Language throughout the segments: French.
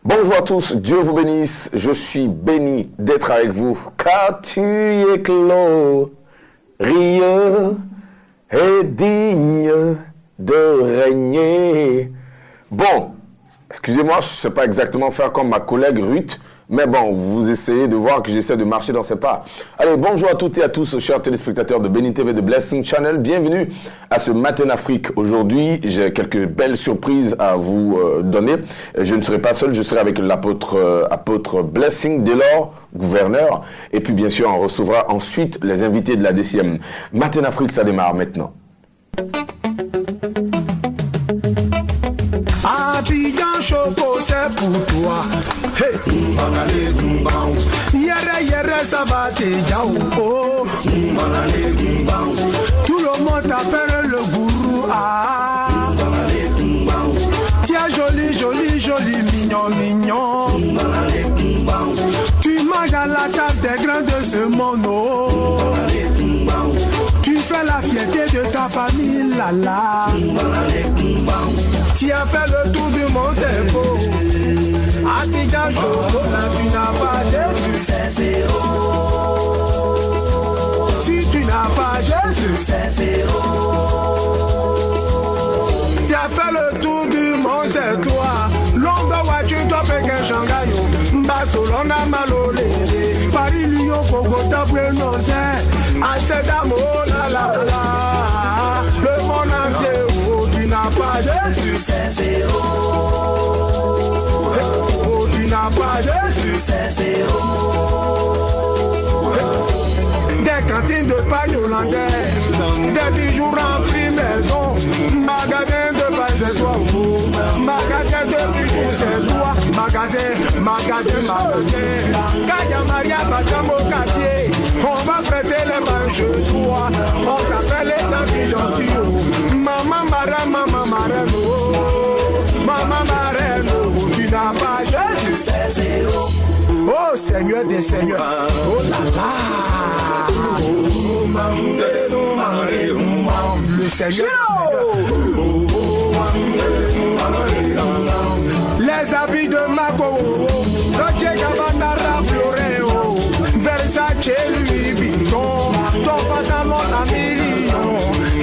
Bonjour à tous, Dieu vous bénisse, je suis béni d'être avec vous, car tu es glorieux et digne de régner. Bon, excusez-moi, je ne sais pas exactement faire comme ma collègue Ruth, mais bon, vous essayez de voir que j'essaie de marcher dans ses pas. Allez, bonjour à toutes et à tous, chers téléspectateurs de Béni TV de Blessing Channel. Bienvenue à ce Matin Afrique. Aujourd'hui, j'ai quelques belles surprises à vous donner. Je ne serai pas seul, je serai avec l'apôtre Blessing Delors, gouverneur. Et puis, bien sûr, on recevra ensuite les invités de la DCM. Matin Afrique, ça démarre maintenant. Abidjan Choco, c'est pour toi. Hey, yere yere ça va te jaou. Tout le monde t'appelle le gourou. Ah, tiens joli, joli, joli, mignon, mignon. Tu manges à la table des grands de ce monde. Oh. Tu fais la fierté de ta famille, là. Tu as fait le tour du monde, c'est beau. Abidjan Choco, là tu n'as pas Jésus, c'est zéro. Si tu n'as pas Jésus, c'est zéro. Tu as fait le tour du monde, c'est toi. Longue voiture, toi, Pékin, Shanghai, Barcelone, Malolé, Paris, Lyon, Bogota, Buenos Aires, Amsterdam, oh là là là. Le monde entier, oh, tu n'as pas Jésus, c'est zéro. Oh, tu n'as pas Jésus, c'est zéro. Des cantines de pagne hollandais, des bijoux remplis maison, magasin de pain c'est toi, magasin de bijoux c'est toi, magasin. Kaya Maria Bacham au quartier, on va prêter les mains chez toi, on t'appelle les amis gentils, maman marraine, maman marraine, tu n'as pas Jésus, c'est zéro. Oh Seigneur des Seigneurs, oh là là. Le Seigneur, les habits de Mako, Roger Gabbana Floreo, Versace Louis Vuitton, ton pantalon à million,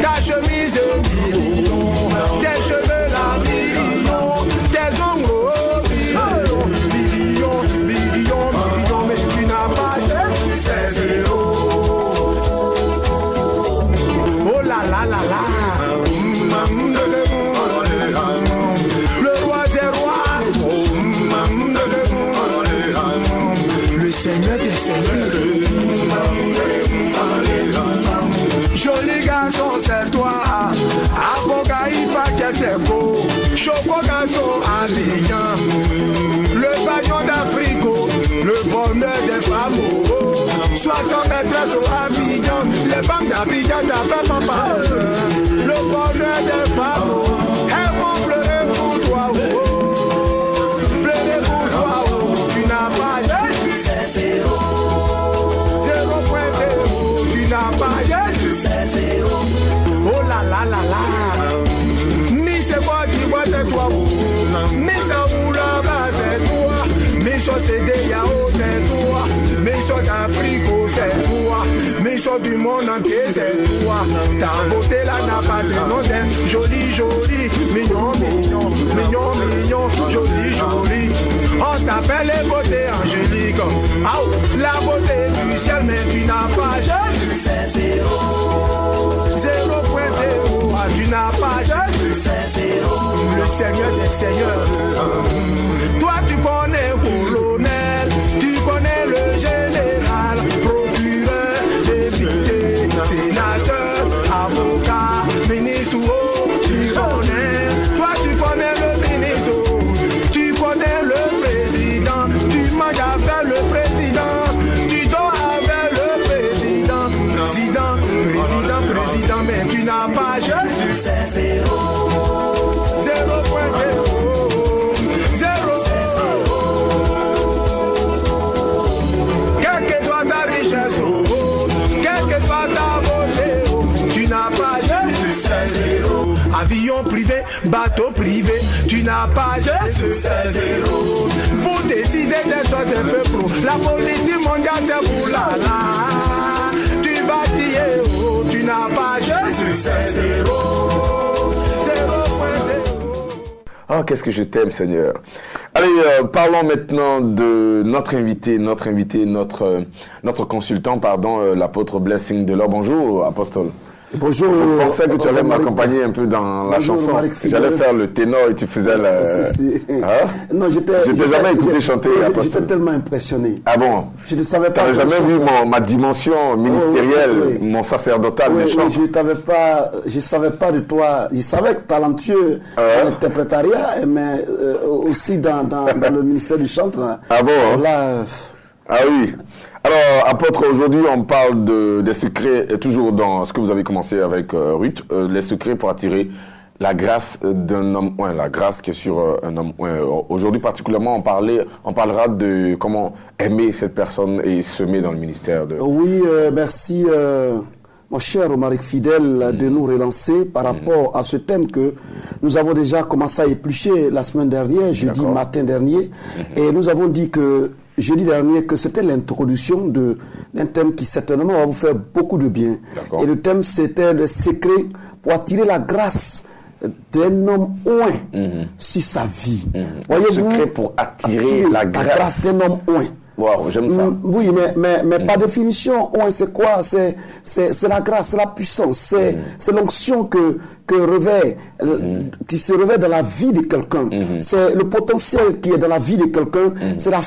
ta chemise million, tes cheveux la million, tes ongles million, mais tu n'as pas Jésus, c'est zéro. Le roi des rois, le Seigneur des seigneurs. Joli garçon, c'est toi. Avocat, il faut que c'est beau. Choco garçon, Abidjan. Le baillon d'Afrique, le bonheur des femmes. 60 maîtresses au Abidjan. Les femmes d'Abidjan t'appellent papa. Le bonheur des femmes. Elles vont pleurer pour toi. Pleurer pour toi. Tu n'as pas Jésus, c'est zéro. 0.0. Tu n'as pas Jésus, c'est zéro. Oh là là là là. Mi c'est quoi qui voit c'est toi. Mi ça ou là-bas c'est toi. Mi ça c'est des Yao c'est toi. Mi ça d'Afrique c'est toi. Mi ça du monde entier c'est toi. Ta beauté là n'a pas de nom d'être joli joli. Mignon mignon mignon mignon joli joli. On t'appelle les beautés angéliques. Oh, la beauté du ciel mais tu n'as pas Jésus, c'est zéro. 0.0. Tu n'as pas Jésus, c'est zéro. Le Seigneur des seigneurs. Toi tu connais colonel, tu connais le général, procureur, député, sénateur, avocat, ministre, tu connais. Toi tu connais le ministre, tu connais le président, tu manges avec le président, tu dors avec le président, président, mais tu n'as pas Jésus, c'est zéro. 0.0. 0. avion privé, bateau privé. Tu n'as pas Jésus, c'est zéro. Vous décidez d'être un peu pro. La politique mondiale, c'est vous là. Tu bâtis, oh, tu n'as pas Jésus, c'est zéro. Oh, qu'est-ce que je t'aime, Seigneur. Allez, parlons maintenant de notre invité, notre consultant, l'apôtre Blessing Delors. Bonjour, apostole. Bonjour. Je pensais que tu allais m'accompagner un peu dans la chanson. J'allais faire le ténor et tu faisais le... Hein? Non, je t'ai jamais écouté chanter. J'étais tellement impressionné. Ah bon? Je ne savais pas. Tu n'avais jamais vu ma dimension ministérielle, mon sacerdotal de chant. Je ne savais pas de toi. Je savais que talentueux dans l'interprétariat, mais aussi dans le ministère du chant. Ah bon? Là, ah oui. Alors, apôtre, aujourd'hui, on parle des secrets, et toujours dans ce que vous avez commencé avec Ruth, les secrets pour attirer la grâce d'un homme, la grâce qui est sur un homme. Aujourd'hui, particulièrement, on parlera de comment aimer cette personne et semer dans le ministère. Oui, merci, mon cher Romaric Fidèle, de nous relancer par rapport à ce thème que nous avons déjà commencé à éplucher la semaine dernière, jeudi matin dernier, et nous avons dit que jeudi dernier que c'était l'introduction d'un thème qui certainement va vous faire beaucoup de bien. Et le thème, c'était le secret pour attirer la grâce d'un homme oint sur sa vie. Voyez-vous, secret pour attirer la grâce d'un homme oint. Wow, j'aime ça. Oui, mais par définition, c'est quoi? C'est la grâce, c'est la puissance, c'est l'onction que revêt, qui se revêt dans la vie de quelqu'un. C'est le potentiel qui est dans la vie de quelqu'un. C'est la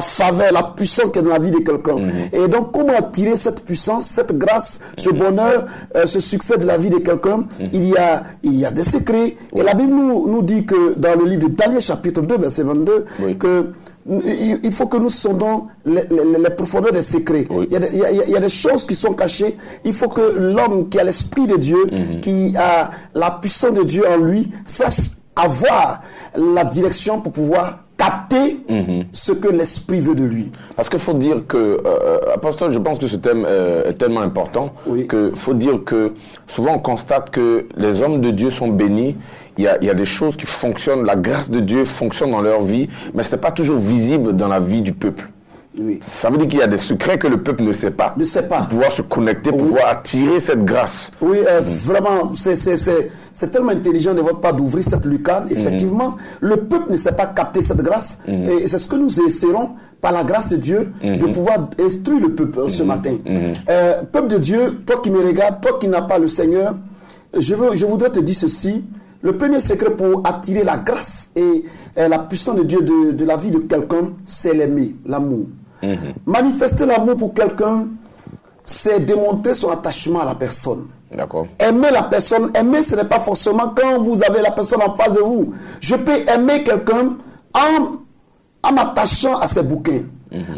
faveur, la puissance qui est dans la vie de quelqu'un. Et donc, comment attirer cette puissance, cette grâce, ce bonheur, ce succès de la vie de quelqu'un? Il y a des secrets. Et la Bible nous dit que dans le livre de Daniel, chapitre 2, verset 22, que il faut que nous sondons les profondeurs des secrets. Il y a des choses qui sont cachées. Il faut que l'homme qui a l'esprit de Dieu, qui a la puissance de Dieu en lui, sache avoir la direction pour pouvoir capter ce que l'esprit veut de lui. Parce qu'il faut dire que, apostole, je pense que ce thème est tellement important qu'il faut dire que souvent on constate que les hommes de Dieu sont bénis. Il y a des choses qui fonctionnent, la grâce de Dieu fonctionne dans leur vie, mais ce n'est pas toujours visible dans la vie du peuple. Oui. Ça veut dire qu'il y a des secrets que le peuple ne sait pas. Pour pouvoir se connecter, pour pouvoir attirer cette grâce. Oui, vraiment, c'est tellement intelligent de votre part d'ouvrir cette lucarne. Effectivement, le peuple ne sait pas capter cette grâce. Et c'est ce que nous essaierons, par la grâce de Dieu, de pouvoir instruire le peuple ce matin. Peuple de Dieu, toi qui me regardes, toi qui n'as pas le Seigneur, je voudrais te dire ceci. Le premier secret pour attirer la grâce et la puissance de Dieu de la vie de quelqu'un, c'est l'aimer, l'amour. Manifester l'amour pour quelqu'un, c'est démontrer son attachement à la personne. Aimer la personne, aimer ce n'est pas forcément quand vous avez la personne en face de vous. Je peux aimer quelqu'un en m'attachant à ses bouquins,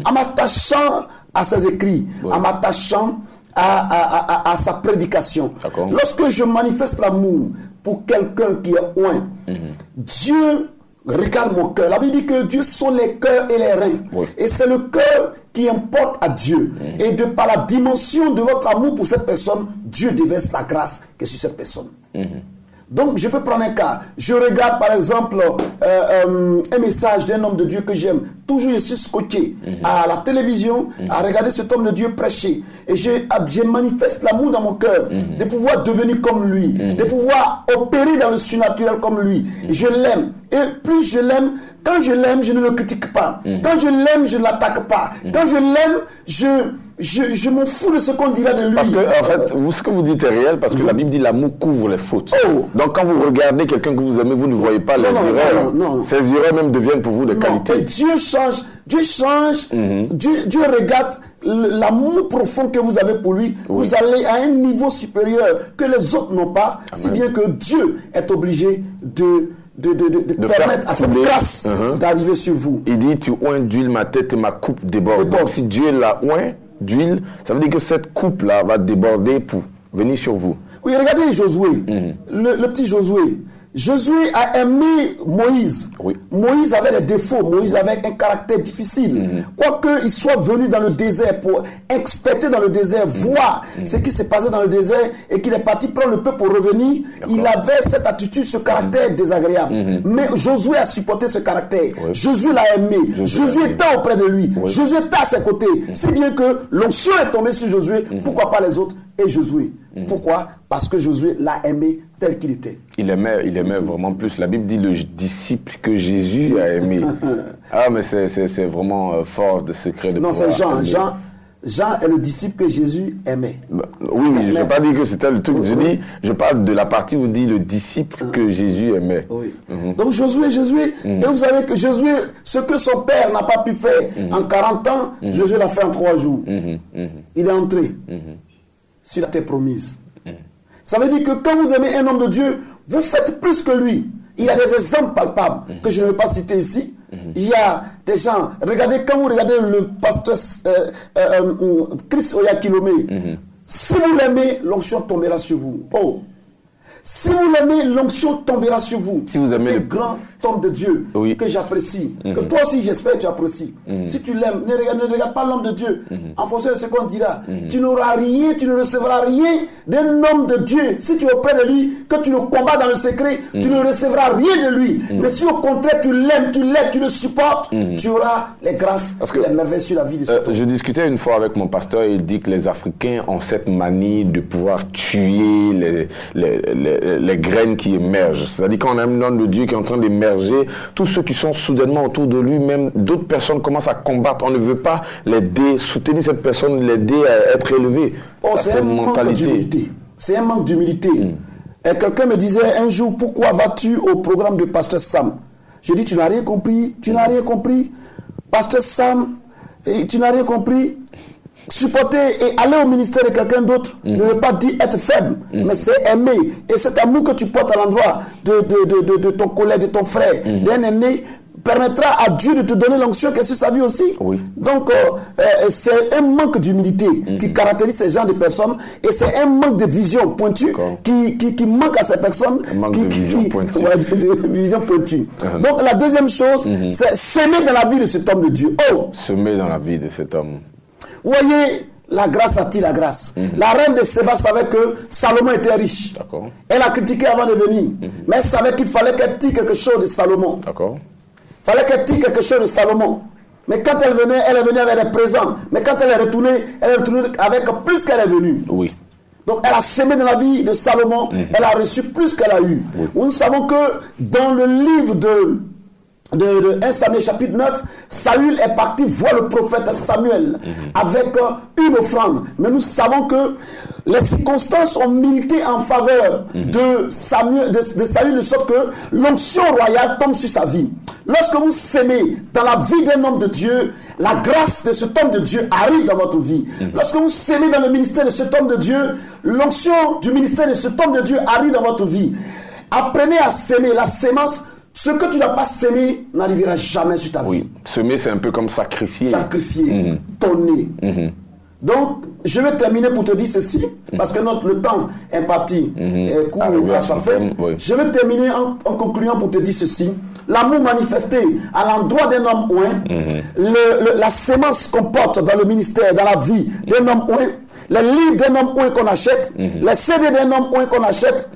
en m'attachant à ses écrits, en m'attachant à sa prédication. Lorsque je manifeste l'amour pour quelqu'un qui est oint, Dieu regarde mon cœur. La Bible dit que Dieu sont les cœurs et les reins. Et c'est le cœur qui importe à Dieu. Et de par la dimension de votre amour pour cette personne, Dieu déverse la grâce qui est sur cette personne. Donc, je peux prendre un cas. Je regarde, par exemple, un message d'un homme de Dieu que j'aime. Toujours, je suis scotché à la télévision, à regarder cet homme de Dieu prêcher. Et je manifeste l'amour dans mon cœur, de pouvoir devenir comme lui, de pouvoir opérer dans le surnaturel comme lui. Je l'aime. Et plus je l'aime, quand je l'aime, je ne le critique pas. Quand je l'aime, je ne l'attaque pas. Quand je l'aime, je m'en fous de ce qu'on dira de lui. Parce que, en fait, ce que vous dites est réel, parce que la Bible dit l'amour couvre les fautes. Donc, quand vous regardez quelqu'un que vous aimez, vous ne voyez pas les erreurs. Ces erreurs même deviennent pour vous des qualités. Et Dieu change. Dieu regarde l'amour profond que vous avez pour lui. Vous allez à un niveau supérieur que les autres n'ont pas, si bien que Dieu est obligé de permettre à cette grâce d'arriver sur vous. Il dit, tu oins d'huile ma tête et ma coupe déborde. Donc si Dieu l'a oint d'huile, ça veut dire que cette coupe-là va déborder pour venir sur vous. Oui, regardez Josué, le petit Josué. Josué a aimé Moïse. Oui. Moïse avait des défauts. Moïse avait un caractère difficile. Quoique il soit venu dans le désert pour experter dans le désert, voir ce qui s'est passé dans le désert et qu'il est parti prendre le peuple pour revenir, il avait cette attitude, ce caractère désagréable. Mais Josué a supporté ce caractère. Oui. Josué l'a aimé. Josué était auprès de lui. Oui. Josué était à ses côtés. Si bien que l'onction est tombée sur Josué, pourquoi pas les autres et Josué? Pourquoi? Parce que Josué l'a aimé tel qu'il était. Il aimait vraiment plus. La Bible dit le disciple que Jésus a aimé. Ah, mais c'est vraiment fort de secret de Non, pouvoir c'est Jean. aimer. Jean est le disciple que Jésus aimait. Oui, je n'ai pas dit que c'était le truc. Je parle de la partie où dit le disciple que Jésus aimait. Oui. Donc Josué, et vous savez que Josué, ce que son père n'a pas pu faire en 40 ans, Josué l'a fait en 3 jours. Il est entré sur la terre promise. Ça veut dire que quand vous aimez un homme de Dieu, vous faites plus que lui. Il y a des exemples palpables que je ne vais pas citer ici. Il y a des gens, regardez, quand vous regardez le pasteur Chris Oyakilome, si vous l'aimez, l'onction tombera sur vous. Oh! Si vous l'aimez, l'onction tombera sur vous. Si vous aimez le grand homme de Dieu que j'apprécie, que toi aussi j'espère tu apprécies. Si tu l'aimes, ne regarde pas l'homme de Dieu en fonction de ce qu'on dira. Tu n'auras rien, tu ne recevras rien d'un homme de Dieu. Si tu es auprès de lui, que tu le combats dans le secret, tu ne recevras rien de lui. Mais si au contraire tu l'aimes, tu l'aides, tu le supportes, tu auras les grâces et les merveilles sur la vie de cet homme. Je discutais une fois avec mon pasteur et il dit que les Africains ont cette manie de pouvoir tuer les graines qui émergent. C'est-à-dire qu'on a un homme de Dieu qui est en train d'émerger, tous ceux qui sont soudainement autour de lui, même d'autres personnes commencent à combattre. On ne veut pas l'aider, soutenir cette personne, l'aider à être élevé. Oh, c'est un manque d'humilité. C'est un manque d'humilité. Et quelqu'un me disait un jour, pourquoi vas-tu au programme de Pasteur Sam? Je dis, tu n'as rien compris, tu n'as rien compris. Pasteur Sam, tu n'as rien compris. Supporter et aller au ministère de quelqu'un d'autre ne veut pas dire être faible, mais c'est aimer. Et cet amour que tu portes à l'endroit de ton collègue, de ton frère, d'un aîné, permettra à Dieu de te donner l'onction qui est sur sa vie aussi. Oui. Donc, c'est un manque d'humilité qui caractérise ces genres de personnes et c'est un manque de vision pointue qui manque à ces personnes. Un manque de vision pointue. Ouais, de vision pointue. Donc, la deuxième chose, c'est s'aimer dans la vie de cet homme de Dieu. Oh! Semer dans la vie de cet homme. Vous voyez, la grâce attire la grâce. La reine de Séba savait que Salomon était riche. D'accord. Elle a critiqué avant de venir. Mais elle savait qu'il fallait qu'elle tire quelque chose de Salomon. D'accord. Il fallait qu'elle tire quelque chose de Salomon. Mais quand elle est venue avec des présents. Mais quand elle est retournée avec plus qu'elle est venue. Oui. Donc elle a sémé dans la vie de Salomon. Elle a reçu plus qu'elle a eu. Oui. Nous savons que dans le livre de 1 Samuel chapitre 9, Saül est parti voir le prophète Samuel avec une offrande. Mais nous savons que les circonstances ont milité en faveur de Saül, de sorte que l'onction royale tombe sur sa vie. Lorsque vous sémez dans la vie d'un homme de Dieu, la grâce de cet homme de Dieu arrive dans votre vie. Lorsque vous sémez dans le ministère de cet homme de Dieu, l'onction du ministère de cet homme de Dieu arrive dans votre vie. Apprenez à s'aimer. La sémence, ce que tu n'as pas sémé n'arrivera jamais sur ta vie. Oui. Semer, c'est un peu comme sacrifier. Sacrifier, donner. Donc, je vais terminer pour te dire ceci, parce que le temps imparti court à sa fin. Oui. Je vais terminer en concluant pour te dire ceci. L'amour manifesté à l'endroit d'un homme oint, la sémence qu'on porte dans le ministère, dans la vie d'un homme oint, les livres d'un homme oint qu'on achète, les CD d'un homme oint qu'on achète,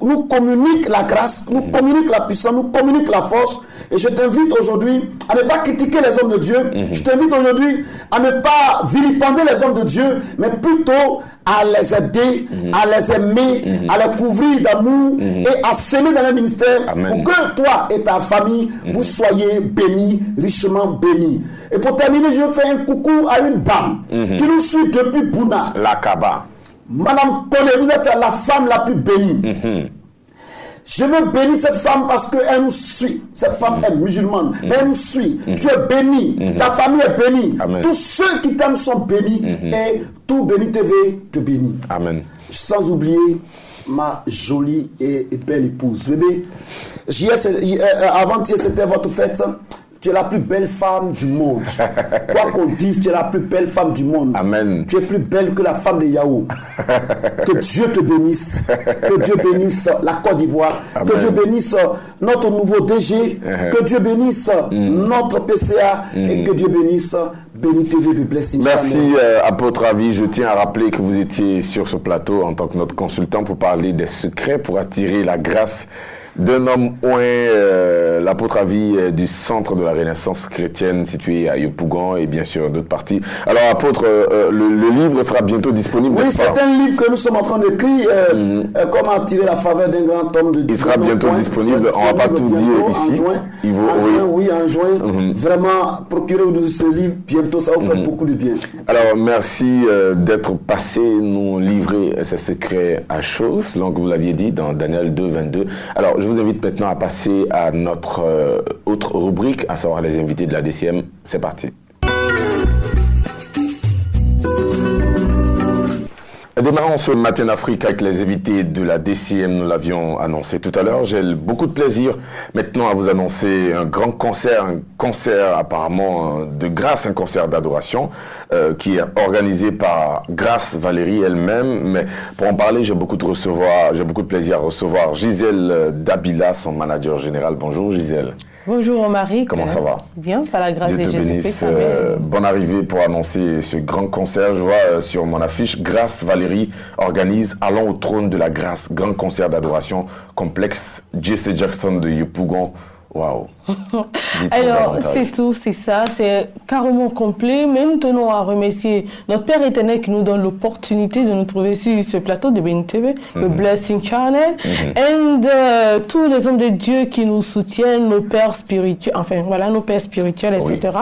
nous communique la grâce, nous communique la puissance, nous communique la force. Et je t'invite aujourd'hui à ne pas critiquer les hommes de Dieu. Je t'invite aujourd'hui à ne pas vilipender les hommes de Dieu, mais plutôt à les aider, à les aimer, à les couvrir d'amour et à s'aimer dans le ministère. Amen. Pour que toi et ta famille, vous soyez bénis, richement bénis. Et pour terminer, je vais faire un coucou à une dame qui nous suit depuis Bouna. La Kaba. Madame Tolé, vous êtes la femme la plus bénie. Je veux bénir cette femme parce qu'elle nous suit. Cette femme est musulmane, mais elle nous suit. Tu es béni, ta famille est bénie. Amen. Tous ceux qui t'aiment sont bénis et tout Béni TV te bénit. Amen. Sans oublier ma jolie et belle épouse. Bébé, avant-hier c'était votre fête. tu es la plus belle femme du monde. Quoi qu'on dise, tu es la plus belle femme du monde. Amen. Tu es plus belle que la femme de Yahoo. Que Dieu te bénisse. Que Dieu bénisse la Côte d'Ivoire. Que Dieu bénisse notre nouveau DG. Que Dieu bénisse notre PCA. Et que Dieu bénisse Béni TV de Blessing. Merci, apôtre Avi. Je tiens à rappeler que vous étiez sur ce plateau en tant que notre consultant pour parler des secrets pour attirer la grâce d'un homme oint, l'apôtre Avi du centre de la Renaissance chrétienne situé à Yopougon et bien sûr d'autres parties. Alors apôtre, le livre sera bientôt disponible. Oui, c'est un livre que nous sommes en train d'écrire, comment attirer la faveur d'un grand homme de Dieu. Il sera bientôt disponible, on ne va pas tout dire ici. En juin. Vraiment, procurez-vous ce livre bientôt, ça vous fait beaucoup de bien. Alors merci d'être passé nous livrer ces secrets à chaud, selon que vous l'aviez dit dans Daniel 2, 22. Alors je vous invite maintenant à passer à notre autre rubrique, à savoir les invités de la DCM. C'est parti. Démarrons ce Matin Afrique avec les invités de la DCM, nous l'avions annoncé tout à l'heure. J'ai beaucoup de plaisir maintenant à vous annoncer un grand concert, apparemment de grâce, un concert d'adoration qui est organisé par Grâce Valérie elle-même. Mais pour en parler, j'ai beaucoup de plaisir à recevoir Gisèle Dabila, son manager général. Bonjour Gisèle. Bonjour Marie. Comment ça va? Bien, par la grâce de Jésus. Dieu te bénisse. Bonne arrivée pour annoncer ce grand concert. Je vois sur mon affiche, Grâce Valérie organise Allons au trône de la grâce, grand concert d'adoration, complexe J.C. Jackson de Yopougon. Waouh. Alors, c'est tout, c'est ça, c'est carrément complet. Mais nous tenons à remercier notre Père éternel qui nous donne l'opportunité de nous trouver sur ce plateau de Béni TV, le Blessing Channel, et tous les hommes de Dieu qui nous soutiennent, nos pères spirituels, nos pères spirituels, etc. Oui.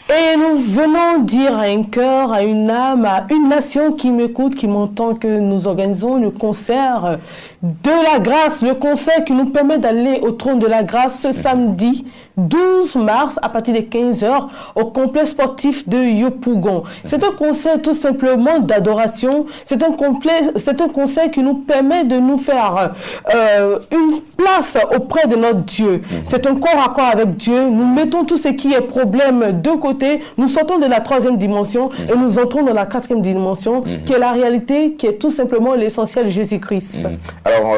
Et nous venons dire à un cœur, à une âme, à une nation qui m'écoute, qui m'entend, que nous organisons le concert de la grâce, le concert qui nous permet d'aller au trône de la grâce ce samedi 12 mars à partir de 15h au complexe sportif de Yopougon. C'est un concert tout simplement d'adoration, c'est un concert qui nous permet de nous faire une place auprès de notre Dieu. C'est un corps à corps avec Dieu, nous mettons tout ce qui est problème de côté, nous sortons de la 3e dimension et nous entrons dans la 4e dimension qui est la réalité, qui est tout simplement l'essentiel Jésus-Christ. Alors,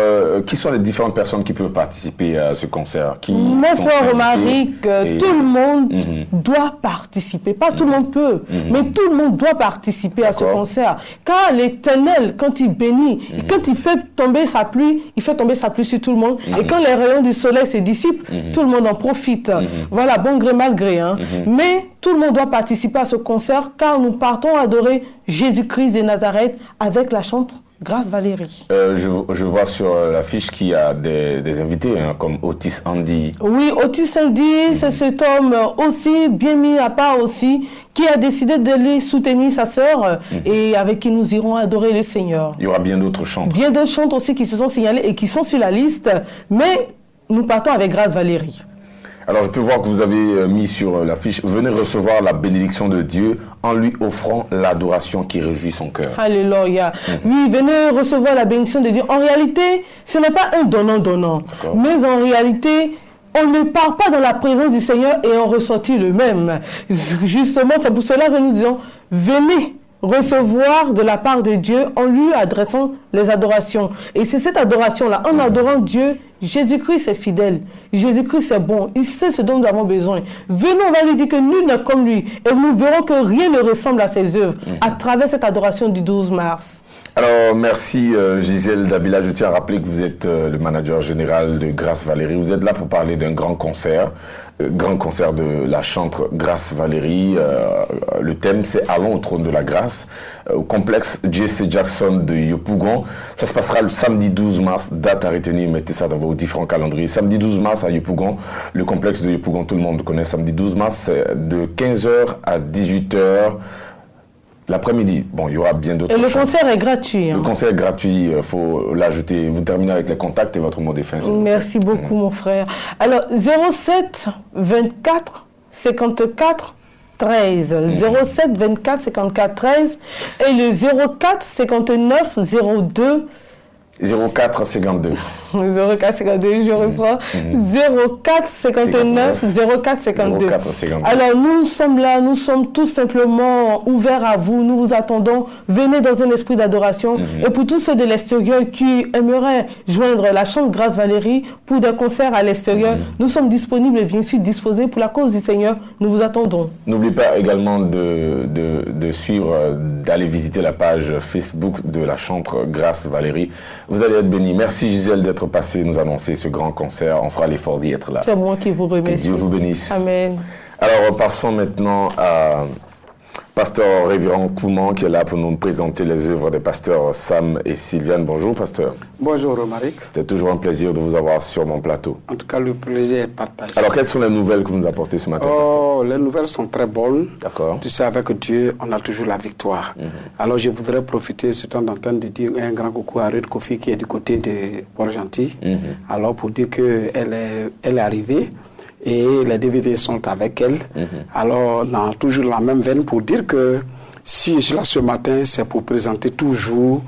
qui sont les différentes personnes qui peuvent participer à ce concert? Mon frère Romaric, tout le monde doit participer. Pas tout le monde peut, mais tout le monde doit participer à ce concert. Car l'Éternel, quand il bénit, quand il fait tomber sa pluie, il fait tomber sa pluie sur tout le monde. Et quand les rayons du soleil se dissipent, tout le monde en profite. Voilà, bon gré, mal gré. Mais tout le monde doit participer à ce concert car nous partons adorer Jésus-Christ de Nazareth avec la chante Grâce Valérie. Je vois sur l'affiche qu'il y a des invités comme Otis Andy. Oui, Otis Andy, c'est cet homme aussi, bien mis à part aussi, qui a décidé d'aller soutenir sa sœur et avec qui nous irons adorer le Seigneur. Il y aura bien d'autres chants. Bien d'autres chants aussi qui se sont signalés et qui sont sur la liste, mais nous partons avec Grâce Valérie. Alors, je peux voir que vous avez mis sur l'affiche « Venez recevoir la bénédiction de Dieu en lui offrant l'adoration qui réjouit son cœur. » Alléluia. Oui, venez recevoir la bénédiction de Dieu. En réalité, ce n'est pas un donnant-donnant. Mais en réalité, on ne part pas dans la présence du Seigneur et on ressortit le même. Justement, c'est pour cela que nous disons « Venez recevoir de la part de Dieu en lui adressant les adorations. » Et c'est cette adoration-là, en adorant Dieu, Jésus-Christ est fidèle, Jésus-Christ est bon, il sait ce dont nous avons besoin. Venons, on va lui dire que nul n'est comme lui et nous verrons que rien ne ressemble à ses œuvres à travers cette adoration du 12 mars. Alors, merci Gisèle Dabila. Je tiens à rappeler que vous êtes le manager général de Grâce Valérie. Vous êtes là pour parler d'un grand concert de la chante Grâce Valérie. Le thème, c'est Allons au trône de la grâce, au complexe J.C. Jackson de Yopougon. Ça se passera le samedi 12 mars, date à retenir, mettez ça dans vos différents calendriers. Samedi 12 mars à Yopougon, le complexe de Yopougon, tout le monde connaît. Samedi 12 mars, c'est de 15h à 18h. L'après-midi, bon, il y aura bien d'autres choses. Et le concert est gratuit. Le concert est gratuit, il faut l'ajouter. Vous terminez avec les contacts et votre mot de fin. Merci beaucoup, mon frère. Alors, 07 24 54 13. 07 24 54 13 et le 04 59 02 04 52. 0452, je reprends. 0459 0452. 0452. Alors nous sommes là, nous sommes tout simplement ouverts à vous, nous vous attendons. Venez dans un esprit d'adoration. Et pour tous ceux de l'extérieur qui aimeraient joindre la chambre Grâce Valérie pour des concerts à l'extérieur, nous sommes disponibles et bien sûr disposés pour la cause du Seigneur. Nous vous attendons. N'oubliez pas également de suivre, d'aller visiter la page Facebook de la chantre Grâce Valérie. Vous allez être bénis. Merci Gisèle d'être passée nous annoncer ce grand concert. On fera l'effort d'y être là. C'est moi qui vous remercie. Que Dieu vous bénisse. Amen. Alors passons maintenant à Pasteur Révérend Kouman qui est là pour nous présenter les œuvres des pasteurs Sam et Sylviane. Bonjour pasteur. Bonjour Romaric. C'est toujours un plaisir de vous avoir sur mon plateau. En tout cas, le plaisir est partagé. Alors quelles sont les nouvelles que vous nous apportez ce matin? Les nouvelles sont très bonnes. D'accord. Tu sais, avec Dieu, on a toujours la victoire. Alors je voudrais profiter de ce temps d'antenne de dire un grand coucou à Ruth Kofi qui est du côté de Port-Gentil. Alors pour dire qu'elle est arrivée. Et les DVD sont avec elle. Alors, dans toujours la même veine pour dire que si je suis là ce matin, c'est pour présenter toujours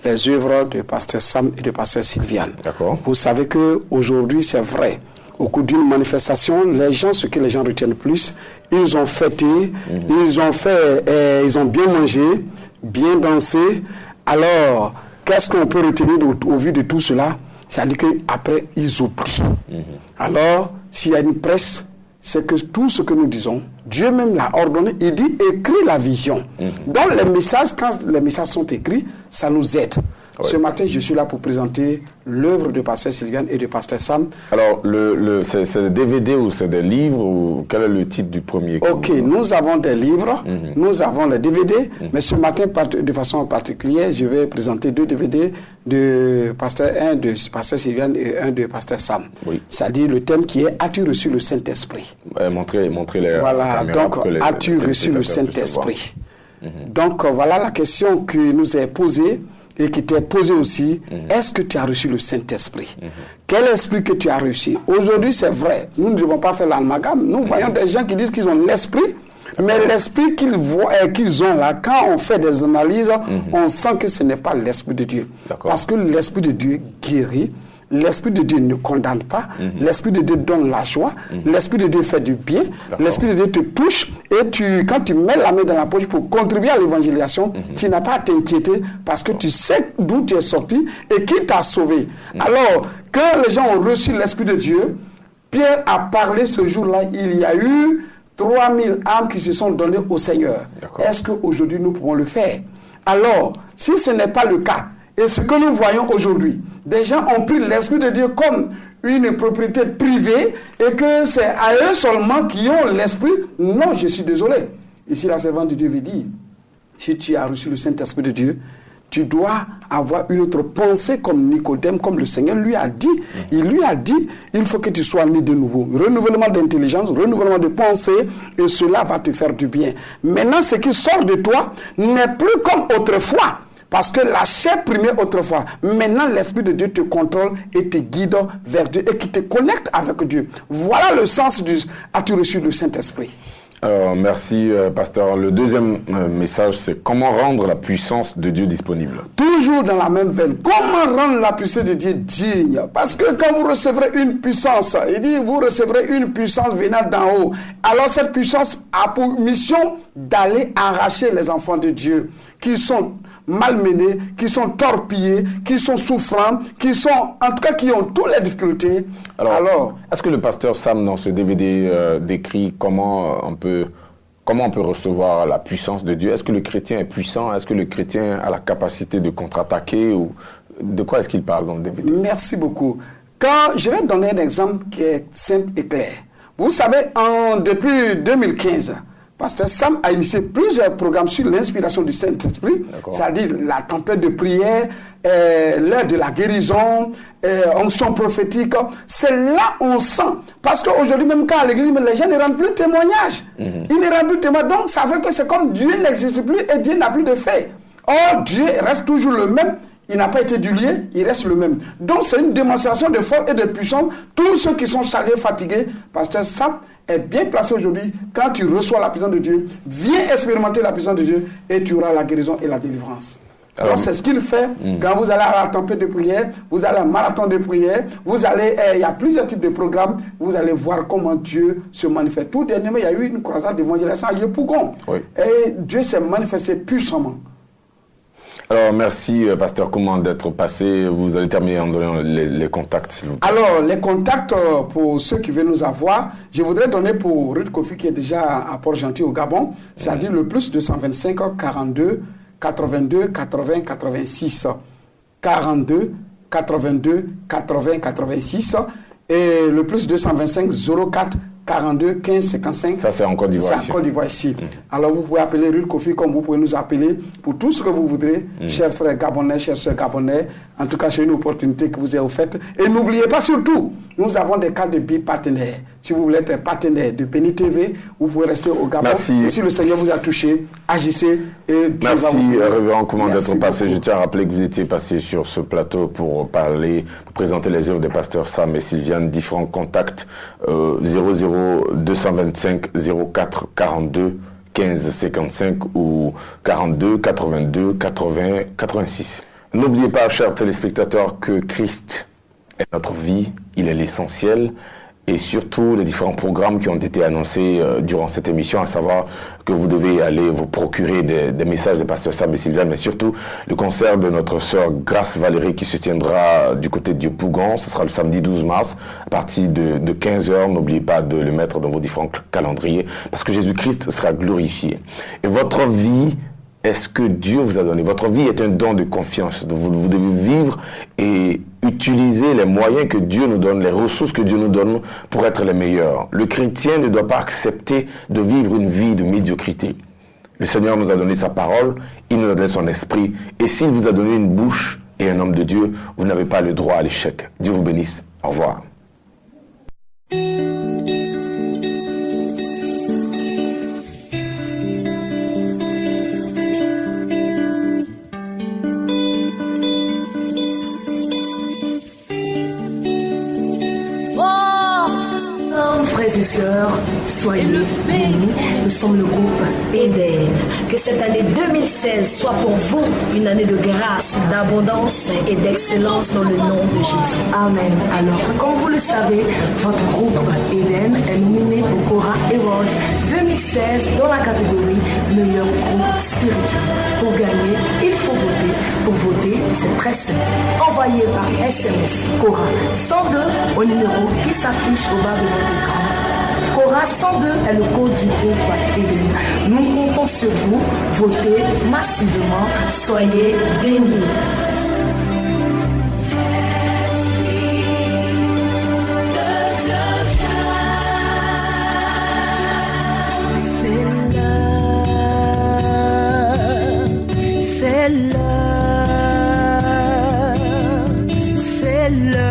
les œuvres de Pasteur Sam et de Pasteur Sylviane. D'accord. Vous savez qu'aujourd'hui, c'est vrai, au cours d'une manifestation, ce que les gens retiennent plus, ils ont fêté, ils ont bien mangé, bien dansé. Alors, qu'est-ce qu'on peut retenir au vu de tout cela? C'est-à-dire qu'après, ils oublient. Alors, s'il y a une presse, c'est que tout ce que nous disons, Dieu même l'a ordonné, il dit écris la vision. Donc les messages, quand les messages sont écrits, ça nous aide. Ce matin, je suis là pour présenter l'œuvre de Pasteur Sylviane et de Pasteur Sam. Alors, c'est des DVD ou c'est des livres ou quel est le titre du premier? Ok, nous avons des livres, nous avons les DVD, mais ce matin, de façon particulière, je vais présenter 2 DVD de un de Pasteur Sylviane et un de Pasteur Sam. Oui. C'est-à-dire le thème qui est As-tu reçu le Saint-Esprit? Montrez-les. Voilà, donc as-tu reçu le Saint-Esprit? Donc voilà la question qui nous est posée. Et qui t'est posé aussi, est-ce que tu as reçu le Saint-Esprit? Quel esprit que tu as reçu? Aujourd'hui, c'est vrai, nous ne devons pas faire l'amalgame. Nous voyons des gens qui disent qu'ils ont l'esprit, mais l'esprit qu'ils ont là, quand on fait des analyses, on sent que ce n'est pas l'esprit de Dieu. Parce que l'esprit de Dieu guérit. L'Esprit de Dieu ne condamne pas. L'Esprit de Dieu donne la joie. L'Esprit de Dieu fait du bien. L'Esprit de Dieu te touche. Et quand tu mets la main dans la poche pour contribuer à l'évangélisation, tu n'as pas à t'inquiéter parce que tu sais d'où tu es sorti et qui t'a sauvé. Alors, quand les gens ont reçu l'Esprit de Dieu, Pierre a parlé ce jour-là, il y a eu 3000 âmes qui se sont données au Seigneur. Est-ce qu'aujourd'hui nous pouvons le faire? Alors, si ce n'est pas le cas, et ce que nous voyons aujourd'hui, des gens ont pris l'Esprit de Dieu comme une propriété privée et que c'est à eux seulement qui ont l'Esprit. Non, je suis désolé. Ici, la servante de Dieu veut dire, si tu as reçu le Saint-Esprit de Dieu, tu dois avoir une autre pensée comme Nicodème, comme le Seigneur lui a dit. Il lui a dit, il faut que tu sois né de nouveau. Renouvellement d'intelligence, renouvellement de pensée, et cela va te faire du bien. Maintenant, ce qui sort de toi n'est plus comme autrefois. Parce que la chair primait autrefois. Maintenant, l'Esprit de Dieu te contrôle et te guide vers Dieu et qui te connecte avec Dieu. Voilà le sens du « As-tu reçu le Saint-Esprit » ? Alors, merci, pasteur. Le deuxième message, c'est comment rendre la puissance de Dieu disponible. Toujours dans la même veine. Comment rendre la puissance de Dieu digne? Parce que quand vous recevrez une puissance, il dit, vous recevrez une puissance venant d'en haut. Alors, cette puissance a pour mission d'aller arracher les enfants de Dieu qui sont malmenés, qui sont torpillés, qui sont souffrants, qui sont, en tout cas, qui ont toutes les difficultés. Alors est-ce que le pasteur Sam, dans ce DVD, décrit comment on peut recevoir la puissance de Dieu? Est-ce que le chrétien est puissant? Est-ce que le chrétien a la capacité de contre-attaquer? Ou de quoi est-ce qu'il parle dans le DVD? Merci beaucoup. Quand je vais donner un exemple qui est simple et clair. Vous savez, depuis 2015, Pasteur Sam a initié plusieurs programmes sur l'inspiration du Saint-Esprit, c'est-à-dire la tempête de prière, l'heure de la guérison, onction prophétique. C'est là on sent. Parce qu'aujourd'hui, même quand à l'église, les gens ne rendent plus témoignage. Ils ne rendent plus témoignage. Donc, ça veut que c'est comme Dieu n'existe plus et Dieu n'a plus de fait. Or, Dieu reste toujours le même. Il n'a pas été dulié, il reste le même. Donc, c'est une démonstration de force et de puissance. Tous ceux qui sont chargés, fatigués, Pasteur Sam est bien placé aujourd'hui. Quand tu reçois la puissance de Dieu, viens expérimenter la puissance de Dieu et tu auras la guérison et la délivrance. Alors, c'est ce qu'il fait quand vous allez à la tempête de prière, vous allez à un marathon de prière, vous allez, il y a plusieurs types de programmes, vous allez voir comment Dieu se manifeste. Tout dernièrement, il y a eu une croisade d'évangélisation à Yopougon. Oui. Et Dieu s'est manifesté puissamment. Alors, merci, Pasteur Kouman, d'être passé. Vous allez terminer en donnant les contacts, s'il vous plaît. Alors, les contacts, pour ceux qui veulent nous avoir, je voudrais donner pour Ruth Kofi, qui est déjà à Port-Gentil, au Gabon, c'est-à-dire le plus 225 42 82 80 86. 42 82 80 86. Et le plus 225 04 42 15 55. Ça, c'est en Côte d'Ivoire. C'est en Côte d'Ivoire ici. Alors, vous pouvez appeler Ruth Kofi comme vous pouvez nous appeler pour tout ce que vous voudrez, chers frères gabonais, chers sœurs gabonais. En tout cas, c'est une opportunité que vous avez offerte. Et n'oubliez pas surtout, nous avons des cas de bi-partenaires. Si vous voulez être partenaire de Béni TV, vous pouvez rester au Gabon. Merci. Et si le Seigneur vous a touché, agissez. Et merci, Révérend Kouman, d'être passé. Je tiens à rappeler que vous étiez passé sur ce plateau pour présenter les œuvres des pasteurs Sam et Sylviane. Différents contacts 00 225 04 42 15 55 ou 42 82 80 86. N'oubliez pas, chers téléspectateurs, que Christ est notre vie, il est l'essentiel, et surtout les différents programmes qui ont été annoncés durant cette émission, à savoir que vous devez aller vous procurer des messages des pasteurs Sam et Sylviane, mais surtout le concert de notre sœur Grace Valérie qui se tiendra du côté de Yopougon. Ce sera le samedi 12 mars à partir de 15h. N'oubliez pas de le mettre dans vos différents calendriers parce que Jésus-Christ sera glorifié. Et votre vie est ce que Dieu vous a donné. Votre vie est un don de confiance. Vous devez vivre et utiliser les moyens que Dieu nous donne, les ressources que Dieu nous donne pour être les meilleurs. Le chrétien ne doit pas accepter de vivre une vie de médiocrité. Le Seigneur nous a donné sa parole, il nous a donné son esprit, et s'il vous a donné une bouche et un homme de Dieu, vous n'avez pas le droit à l'échec. Dieu vous bénisse. Au revoir. Frères et sœurs, soyez bénis. Nous sommes le groupe Eden. Que cette année 2016 soit pour vous une année de grâce, d'abondance et d'excellence dans le nom de Jésus. Amen. Alors, comme vous le savez, votre groupe Eden est nominé au Cora Award 2016 dans la catégorie meilleur groupe spirituel. Pour gagner, il faut voter. Pour voter, c'est très simple. Envoyez par SMS Cora 102 au numéro qui s'affiche au bas de votre écran. Cora 102 est le code du groupe Eden. Nous comptons sur vous. Votez massivement. Soyez bénis. C'est l'heure,